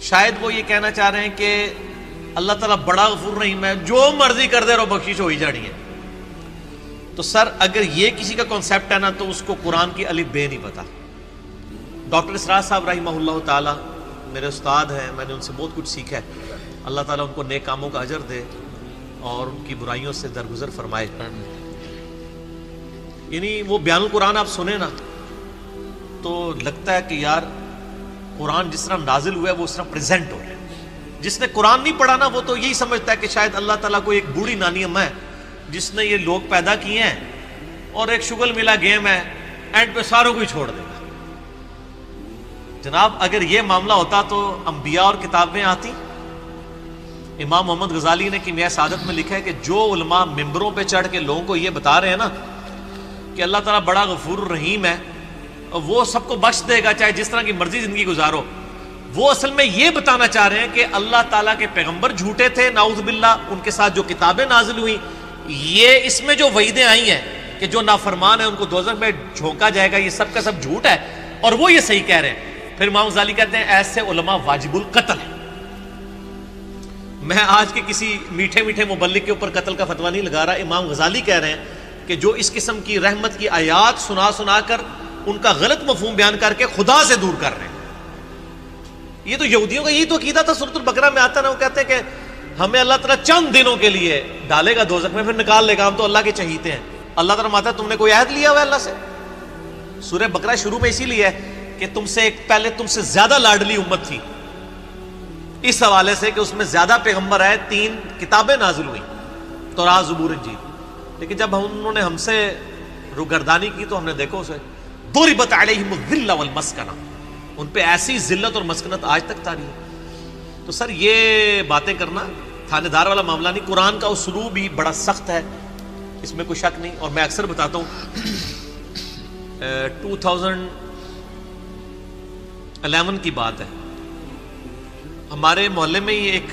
شاید وہ یہ کہنا چاہ رہے ہیں کہ اللہ تعالیٰ بڑا غفور رحیم ہے، جو مرضی کر دے رہو بخشش ہو ہی جانی ہے. تو سر اگر یہ کسی کا کانسیپٹ ہے نا تو اس کو قرآن کی الف بے نہیں پتا. ڈاکٹر اسرار صاحب رحمہ اللہ تعالیٰ میرے استاد ہیں، میں نے ان سے بہت کچھ سیکھا ہے. اللہ تعالیٰ ان کو نیک کاموں کا اجر دے اور ان کی برائیوں سے درگزر فرمائے. یعنی وہ بیان القرآن آپ سنیں نا تو لگتا ہے کہ یار قرآن جس طرح نازل ہوا ہے وہ اس طرح پریزنٹ ہو رہا ہے. جس نے قرآن نہیں پڑھا نا وہ تو یہی سمجھتا ہے کہ شاید اللہ تعالیٰ کو ایک بوڑھی نانی اماں ہے جس نے یہ لوگ پیدا کیے ہیں اور ایک شغل ملا گیم ہے، اینڈ پہ ساروں کو ہی چھوڑ دے گا. جناب اگر یہ معاملہ ہوتا تو انبیاء اور کتابیں آتی. امام محمد غزالی نے کیمیائے سعادت میں لکھا ہے کہ جو علماء ممبروں پہ چڑھ کے لوگوں کو یہ بتا رہے ہیں نا کہ اللہ تعالیٰ بڑا غفور الرحیم ہے اور وہ سب کو بخش دے گا چاہے جس طرح کی مرضی زندگی گزارو، وہ اصل میں یہ بتانا چاہ رہے ہیں کہ اللہ تعالیٰ کے پیغمبر جھوٹے تھے نعوذ باللہ، ان کے ساتھ جو کتابیں نازل ہوئیں، یہ اس میں جو وعیدیں آئی ہیں کہ جو نافرمان ہیں ان کو دوزخ میں جھونکا جائے گا، یہ سب کا سب جھوٹ ہے اور وہ یہ صحیح کہہ رہے ہیں. پھر امام غزالی کہتے ہیں ایسے علماء واجب القتل ہیں. میں آج کے کسی میٹھے میٹھے مبلغ کے اوپر قتل کا فتویٰ نہیں لگا رہا. امام غزالی کہہ رہے ہیں کہ جو اس قسم کی رحمت کی آیات سنا سنا کر ان کا غلط مفہوم بیان کر کے خدا سے دور کر رہے ہیں. یہ تو یہودیوں کا یہی تو عقیدہ تھا. سورۃ البقرہ میں آتا نا وہ کہتے ہیں کہ ہمیں اللہ تعالیٰ چند دنوں کے لیے ڈالے گا دوزخ میں پھر نکال لے گا، ہم تو اللہ کے چہیتے ہیں. اللہ تعالیٰ ماتا تم نے کوئی عہد لیا ہوا ہے اللہ سے؟ سورہ بقرہ شروع میں اسی لیے ہے کہ تم سے ایک پہلے تم سے زیادہ لاڈلی امت تھی، اس حوالے سے کہ اس میں زیادہ پیغمبر آئے، 3 کتابیں نازل ہوئیں، تورات زبور انجیل. لیکن جب انہوں نے ہم سے روگردانی کی تو ہم نے دیکھو اسے ضربت علیہم الذلہ والمسکنہ، ان پہ ایسی ذلت اور مسکنت آج تک طاری ہے. تو سر یہ باتیں کرنا تھانے دار والا معاملہ نہیں. قرآن کا اسلوب بھی بڑا سخت ہے، اس میں کوئی شک نہیں. اور میں اکثر بتاتا ہوں 2011 کی بات ہے، ہمارے محلے میں ہی ایک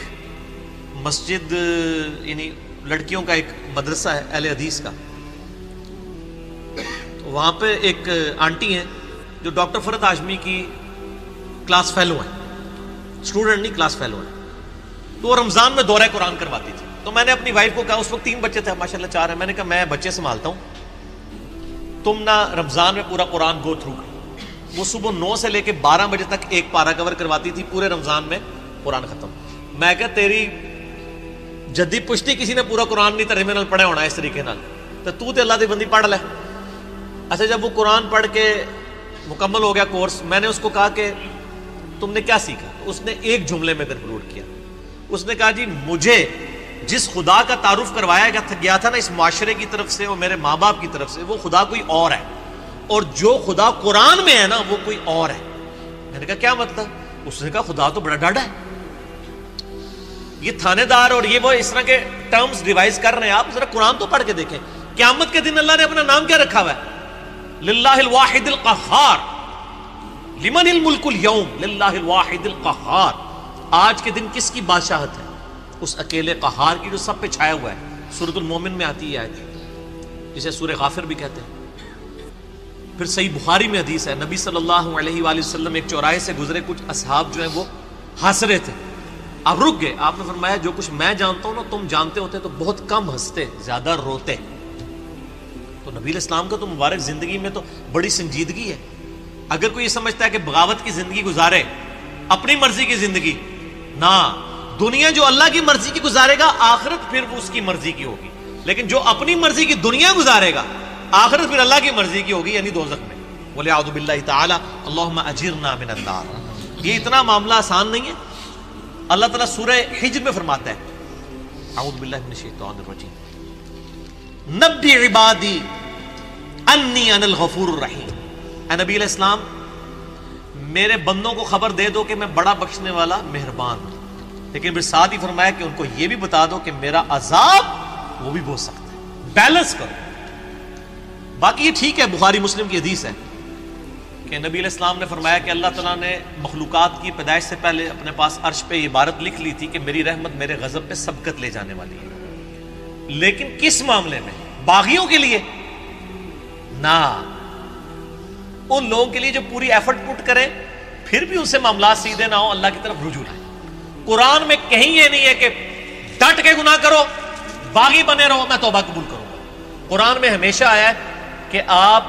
مسجد یعنی لڑکیوں کا ایک مدرسہ ہے اہل حدیث کا. وہاں پہ ایک آنٹی ہیں جو ڈاکٹر فرحت ہاشمی کی کلاس فیلو ہیں، اسٹوڈنٹ نہیں کلاس فیلو ہیں. تو وہ رمضان میں دورہ قرآن کرواتی تھی. تو میں نے اپنی وائف کو کہا، اس وقت 3 بچے تھے ماشاءاللہ 4 ہیں، میں نے کہا میں بچے سنبھالتا ہوں، تم نہ رمضان میں پورا قرآن گو تھرو کرو. وہ صبح 9 سے لے کے 12 بجے تک ایک پارہ کور کرواتی تھی، پورے رمضان میں قرآن ختم. میں کہا تیری جدی پشتی کسی نے پورا قرآن نہیں ترجمے نال پڑھا ہونا اس طریقے نال، تو تے اللہ دی بندی پڑھ لے. اچھا جب وہ قرآن پڑھ کے مکمل ہو گیا کورس، میں نے اس کو کہا کہ تم نے کیا سیکھا؟ اس نے ایک جملے میں کنکلوڈ کیا. اس نے کہا جی مجھے جس خدا کا تعارف کروایا گیا تھا نا اس معاشرے کی طرف سے اور میرے ماں باپ کی طرف سے، وہ خدا کوئی اور ہے، اور جو خدا قرآن میں ہے نا وہ کوئی اور ہے. میں نے کہا کیا مطلب؟ اس نے کہا خدا تو بڑا ڈاڈا ہے. یہ تھانے دار اور یہ وہ اس طرح کے ٹرمز ڈیوائز کر رہے ہیں. آپ ذرا قرآن تو پڑھ کے دیکھیں. قیامت کے دن اللہ نے اپنا نام کیا رکھا ہوا ہے؟ للہ الواحد القہار. لمن الملک اليوم للہ الواحد القہار. آج کے دن کس کی بادشاہت ہے؟ اس اکیلے قہار کی جو سب پہ چھایا ہوا ہے. سورۃ المومن میں آتی ہے آیت، جسے سورہ غافر بھی کہتے ہیں. پھر صحیح بخاری میں حدیث ہے، نبی صلی اللہ علیہ وآلہ وسلم ایک چوراہے سے گزرے، کچھ اصحاب جو ہیں وہ ہنس رہے تھے. آپ رک گئے. آپ نے فرمایا جو کچھ میں جانتا ہوں نا تم جانتے ہوتے تو بہت کم ہنستے، زیادہ روتے. تو نبی علیہ السلام کا تو مبارک زندگی میں تو بڑی سنجیدگی ہے. اگر کوئی یہ سمجھتا ہے کہ بغاوت کی زندگی گزارے، اپنی مرضی کی زندگی، نہ دنیا جو اللہ کی مرضی کی گزارے گا آخرت پھر وہ اس کی مرضی کی ہوگی. لیکن جو اپنی مرضی کی دنیا گزارے گا آخرت پھر اللہ کی مرضی کی ہوگی، یعنی دوزخ میں. وَلِعَوْذُ بِاللَّهِ تَعَالَى اللَّهُمَّ أَجِرْنَا مِنَ النَّارِ. یہ اتنا معاملہ آسان نہیں ہے. اللہ تعالیٰ سورہ حجر میں فرماتا ہے اعوذ باللہ من الشیطان الرجیم نبی عبادی انی انا الغفور الرحیم. اے نبی علیہ السلام میرے بندوں کو خبر دے دو کہ میں بڑا بخشنے والا مہربان ہوں. لیکن پھر ساتھ ہی فرمایا کہ ان کو یہ بھی بتا دو کہ میرا عذاب وہ بھی بہت سخت ہے. بیلنس کرو. باقی یہ ٹھیک ہے، بخاری مسلم کی حدیث ہے کہ نبی علیہ السلام نے فرمایا کہ اللہ تعالیٰ نے مخلوقات کی پیدائش سے پہلے اپنے پاس عرش پہ یہ عبارت لکھ لی تھی کہ میری رحمت میرے غضب پہ سبقت لے جانے والی ہے. لیکن کس معاملے میں؟ باغیوں کے لیے نہ، ان لوگوں کے لیے جو پوری ایفرٹ پٹ کریں پھر بھی اسے معاملات سیدھے نہ ہو، اللہ کی طرف رجوع لائیں۔ قرآن میں کہیں یہ نہیں ہے کہ ڈٹ کے گناہ کرو، باغی بنے رہو، میں توبہ قبول کروں گا۔ قرآن میں ہمیشہ آیا ہے کہ آپ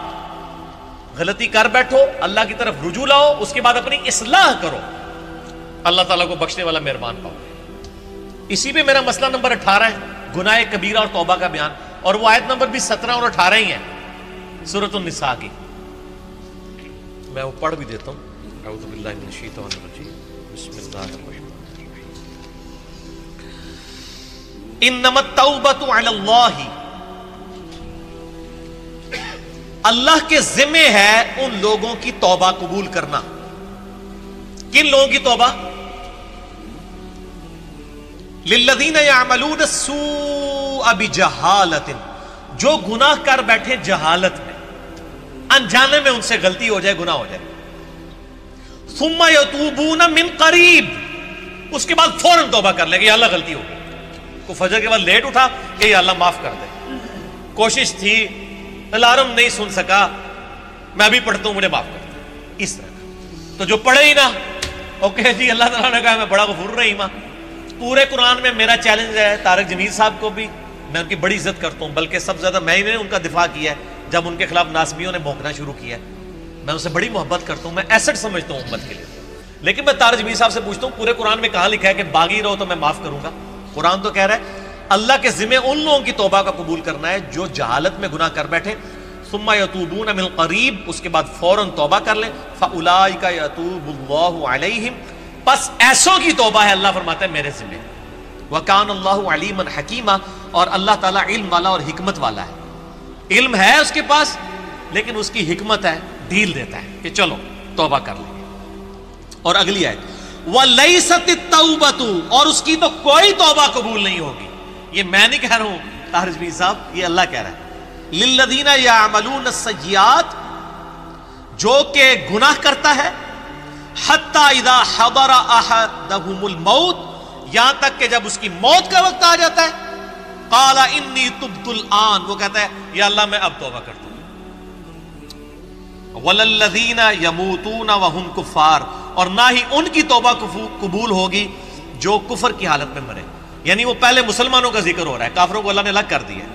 غلطی کر بیٹھو، اللہ کی طرف رجوع لاؤ، اس کے بعد اپنی اصلاح کرو، اللہ تعالیٰ کو بخشنے والا مہربان پاؤ۔ اسی پہ میرا مسئلہ نمبر 18 ہے، گناہ کبیرہ اور توبہ کا بیان، اور وہ آیت نمبر بھی 17 اور 18 ہی ہے سورۃ النساء کی۔ میں وہ پڑھ بھی دیتا ہوں۔ اعوذ باللہ من الشیطان الرجیم، بسم اللہ الرحمن الرحیم۔ انما التوبۃ علی اللہ، اللہ کے ذمہ ہے ان لوگوں کی توبہ قبول کرنا۔ کن لوگوں کی توبہ؟ للذین یعملون السوء بجہالۃ، جو گناہ کر بیٹھے جہالت میں، انجانے میں ان سے غلطی ہو جائے، گناہ ہو جائے، ثم یتوبون من قریب، اس کے بعد فوراً توبہ کر لے کہ یا اللہ غلطی ہو گئی، کو فجر کے بعد لیٹ اٹھا کہ یا اللہ معاف کر دے، کوشش تھی، الارم نہیں سن سکا، میں ابھی پڑھتا ہوں، مجھے معاف کر دے، اس طرح۔ تو جو پڑھے ہی نہ، اوکے جی اللہ تعالیٰ نے کہا میں بڑا غفور رحیم ہوں۔ پورے قرآن میں میرا چیلنج ہے طارق جمیل صاحب کو بھی، میں ان کی بڑی عزت کرتا ہوں، بلکہ سب سے زیادہ میں نے ان کا دفاع کیا ہے جب ان کے خلاف ناسبیوں نے بھونکنا شروع کیا ہے۔ میں ان سے بڑی محبت کرتا ہوں، میں ایسٹ سمجھتا ہوں امت کے لیے، لیکن میں طارق جمیل صاحب سے پوچھتا ہوں پورے قرآن میں کہاں لکھا ہے کہ باغی رہو تو میں معاف کروں گا؟ قرآن تو کہہ رہا ہے اللہ کے ذمہ ان لوگوں کی توبہ کا قبول کرنا ہے جو جہالت میں گناہ کر بیٹھے، ثم یتوبون من قریب، اس کے بعد فوراً توبہ کر لیں، فاولئک یتوب اللہ علیہم، پس ایسوں کی توبہ ہے، اللہ فرماتا ہے میرے ذمہ۔ وکان اللہ علیما حکیما، اور اللہ تعالیٰ علم والا اور حکمت والا ہے، علم ہے اس کے پاس لیکن اس کی حکمت ہے، ڈھیل دیتا ہے کہ چلو توبہ کر لیں۔ اور اگلی آیت وَلَيْسَتِ التَّوْبَةُ، اور اس کی تو کوئی توبہ قبول نہیں ہوگی، یہ میں نہیں کہہ رہا ہوں طاہر جمیل صاحب، یہ اللہ کہہ رہا ہے، لِلَّذِينَ يَعْمَلُونَ السَّيِّئَاتِ، جو کہ گناہ کرتا ہے، حَتَّى إِذَا حَضَرَ أَحَدَهُمُ الْمَوْتِ، یہاں تک کہ جب اس کی موت کا وقت آ جاتا ہے، قَالَ إِنِّي تُبْتُ الْآن، وہ کہتا ہے یا اللہ میں اب توبہ کرتا ہوں۔ وَلَلَّذِينَ يَمُوتُونَ وَهُمْ كُفَّارٌ، اور نہ ہی ان کی توبہ قبول ہوگی جو کفر کی حالت میں مرے، یعنی وہ پہلے مسلمانوں کا ذکر ہو رہا ہے، کافروں کو اللہ نے الگ کر دیا ہے،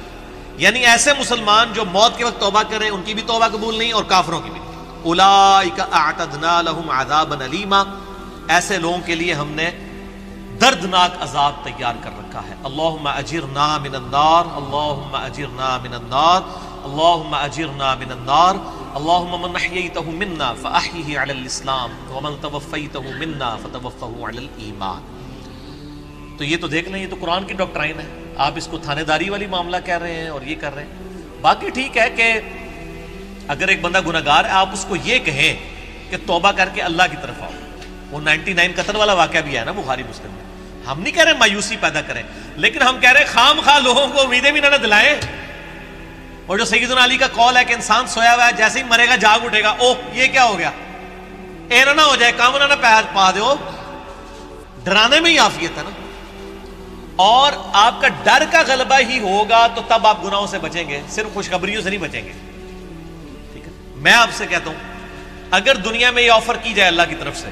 یعنی ایسے مسلمان جو موت کے وقت توبہ کریں ان کی بھی توبہ قبول نہیں اور کافروں کی بھی۔ اولئک اعتدنا لهم عذابا الیما، ایسے لوگوں کے لیے ہم نے دردناک عذاب تیار کر رکھا ہے۔ اللہم اجرنا من النار، اللہم اجرنا من النار، اللہم اجرنا من النار، اللہم من احییتہ منا فاحیہ علی الاسلام ومن توفیتہ منا فتوفہ علی الایمان۔ تو یہ تو دیکھ لیں، یہ تو قرآن کی ڈاکٹرائن ہے، آپ اس کو تھانے داری والی معاملہ کہہ رہے ہیں اور یہ کر رہے ہیں۔ باقی ٹھیک ہے کہ اگر ایک بندہ گناہگار ہے آپ اس کو یہ کہیں کہ توبہ کر کے اللہ کی طرف آؤ، وہ 99 قتل والا واقعہ بھی ہے نا بخاری مسلم میں، ہم نہیں کہہ رہے مایوسی پیدا کریں، لیکن ہم کہہ رہے ہیں خام خواہ لوگوں کو امیدیں بھی نہ دلائیں۔ اور جو سیدنا علی کا قول ہے کہ انسان سویا ہوا ہے جیسے ہی مرے گا جاگ اٹھے گا، اوہ یہ کیا ہو گیا، اینا نہ ہو جائے، کام نہ پا دو، ڈرانے میں ہی عافیت ہے نا۔ اور آپ کا ڈر کا غلبہ ہی ہوگا تو تب آپ گناہوں سے بچیں گے، صرف خوشخبریوں سے نہیں بچیں گے، ٹھیک ہے۔ میں آپ سے کہتا ہوں اگر دنیا میں یہ آفر کی جائے اللہ کی طرف سے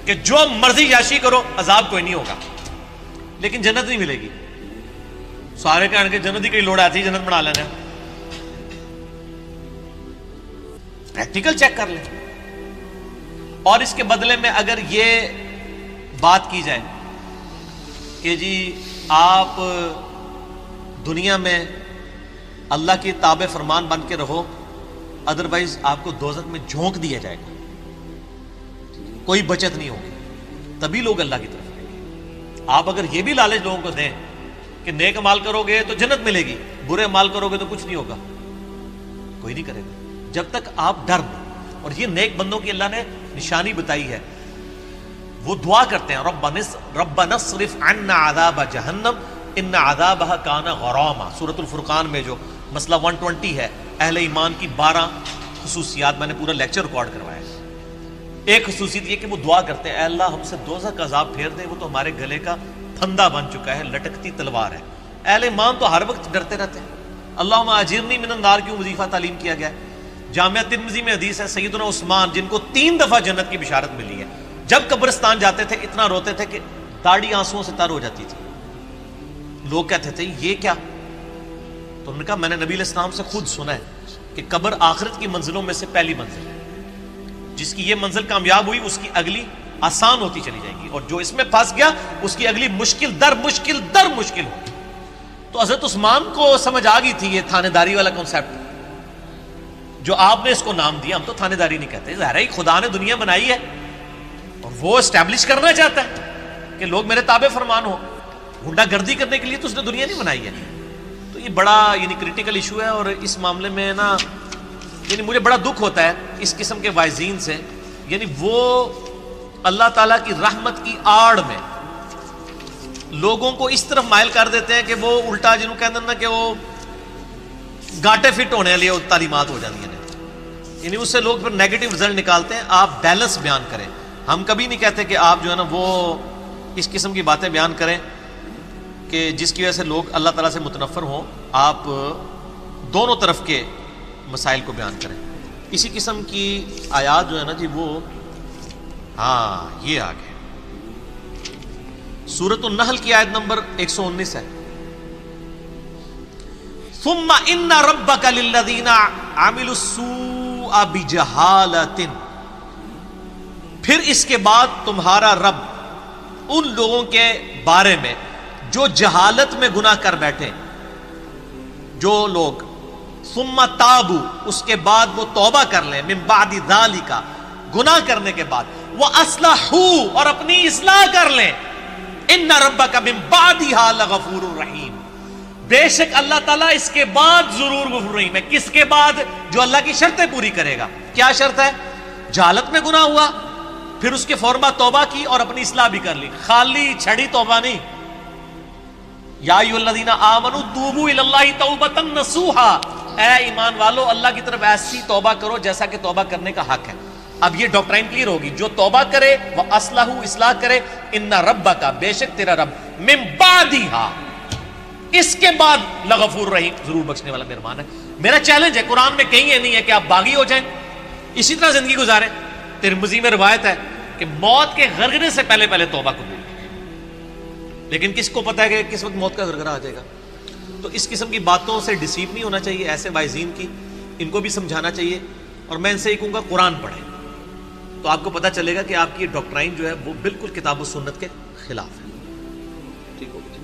کہ جو مرضی یاشی کرو عذاب کوئی نہیں ہوگا لیکن جنت نہیں ملے گی، سارے کہنے کے جنت ہی کئی لوڑ آتی ہے، جنت بنا لینا، پریکٹیکل چیک کر لیں۔ اور اس کے بدلے میں اگر یہ بات کی جائے کہ جی آپ دنیا میں اللہ کی تابع فرمان بن کے رہو، ادروائز آپ کو دوزخ میں جھونک دیا جائے گا، کوئی بچت نہیں ہوگی، تبھی لوگ اللہ کی طرف آئیں گے۔ آپ اگر یہ بھی لالچ لوگوں کو دیں کہ نیک عمل کرو گے تو جنت ملے گی، برے عمل کرو گے تو کچھ نہیں ہوگا، کوئی نہیں کرے گا جب تک آپ ڈر دیں۔ اور یہ نیک بندوں کی اللہ نے نشانی بتائی ہے، وہ دعا کرتے ہیں ربنا اصرف عنا عذاب جہنم ان عذابها کان غراما، سورۃ الفرقان میں جو مسئلہ 120 ہے، اہل ایمان کی 12 خصوصیات، میں نے پورا لیکچر ریکارڈ کروایا ہے۔ ایک خصوصیت یہ کہ وہ دعا کرتے ہیں اے اللہ ہم سے دوزخ کا عذاب پھیر دے، وہ تو ہمارے گلے کا پھندا بن چکا ہے، لٹکتی تلوار ہے۔ اہل ایمان تو ہر وقت ڈرتے رہتے ہیں۔ اللہم اجرنی من النار کیوں وظیفہ تعلیم کیا گیا ہے؟ جامعہ ترمذی میں حدیث ہے، سیدنا عثمان جن کو 3 دفعہ جنت کی بشارت ملی ہے، جب قبرستان جاتے تھے اتنا روتے تھے کہ داڑھی آنسوؤں سے تر ہو جاتی تھی. لوگ کہتے تھے یہ کیا؟ تو انہوں نے کہا میں نے نبی علیہ السلام سے خود سنا ہے کہ قبر آخرت کی منزلوں میں سے پہلی منزل ہے. جس کی یہ منزل کامیاب ہوئی اس کی اگلی آسان ہوتی چلی جائے گی، اور جو اس میں پھنس گیا اس کی اگلی مشکل در مشکل در مشکل ہوگی. تو حضرت عثمان کو سمجھ آ گئی تھی یہ تھانے داری والا کنسیپٹ جو آپ نے اس کو نام دیا. ہم تو تھانے داری نہیں کہتے، ظاہر ہے خدا نے دنیا بنائی ہے اور وہ اسٹیبلش کرنا چاہتا ہے کہ لوگ میرے تابع فرمان ہو. گنڈا گردی کرنے کے لیے تو اس نے دنیا نہیں بنائی ہے. تو یہ بڑا کریٹیکل ایشو ہے، اور اس معاملے میں نا مجھے بڑا دکھ ہوتا ہے اس قسم کے وائزین سے. وہ اللہ تعالیٰ کی رحمت کی آڑ میں لوگوں کو اس طرف مائل کر دیتے ہیں کہ وہ الٹا جنہوں کہتے ہیں نا کہ وہ گاٹے فٹ ہونے والی تعلیمات ہو جاتی ہیں، اس سے لوگ پھر نیگیٹو رزلٹ نکالتے ہیں. آپ بیلنس بیان کریں. ہم کبھی نہیں کہتے کہ آپ جو ہے نا وہ اس قسم کی باتیں بیان کریں کہ جس کی وجہ سے لوگ اللہ تعالیٰ سے متنفر ہوں. آپ دونوں طرف کے مسائل کو بیان کریں. اسی قسم کی آیات جو ہے نا وہ یہ آگے سورۃ النحل کی آیت نمبر 119 ہے. ثم ان ربک للذین عملوا السوء بجہالۃ، پھر اس کے بعد تمہارا رب ان لوگوں کے بارے میں جو جہالت میں گناہ کر بیٹھے، جو لوگ ثم تابوا اس کے بعد وہ توبہ کر لیں، من بعد ذالک گناہ کرنے کے بعد، واصلحوا اور اپنی اصلاح کر لیں، ان ربک من بعدھا لغفور رحیم، بے شک اللہ تعالیٰ اس کے بعد ضرور غفور رحیم ہے. کس کے بعد؟ جو اللہ کی شرطیں پوری کرے گا. کیا شرط ہے؟ جہالت میں گناہ ہوا، پھر اس کے فوراً بعد توبہ کی اور اپنی اصلاح بھی کر لی. خالی چھڑی توبہ نہیں. یا ایھا الذین آمنوا توبوا الی اللہ توبۃ نصوحا، اے ایمان والو اللہ کی طرف ایسی توبہ کرو جیسا کہ توبہ کرنے کا حق ہے. اب یہ ڈاکٹرائن کلیئر ہوگی. جو توبہ کرے وہ اصلاح کرے، ان ربک بے شک تیرا رب من بعدھا اس کے بعد لغفور رحیم ضرور بخشنے والا مہربان ہے. میرا چیلنج ہے، قرآن میں کہیں یہ نہیں ہے کہ آپ باغی ہو جائیں اسی طرح زندگی گزاریں. ترمذی میں روایت ہے کہ موت کے غرغرے سے پہلے توبہ قبول، لیکن کس کو پتا ہے کہ کس وقت موت کا غرغرہ آ جائے گا. تو اس قسم کی باتوں سے ڈیسیو نہیں ہونا چاہیے. ایسے وائزین کی ان کو بھی سمجھانا چاہیے، اور میں ان سے یہ کہوں گا قرآن پڑھیں تو آپ کو پتا چلے گا کہ آپ کی ڈاکٹرائن جو ہے وہ بالکل کتاب و سنت کے خلاف ہے. ٹھیک ہو گیا.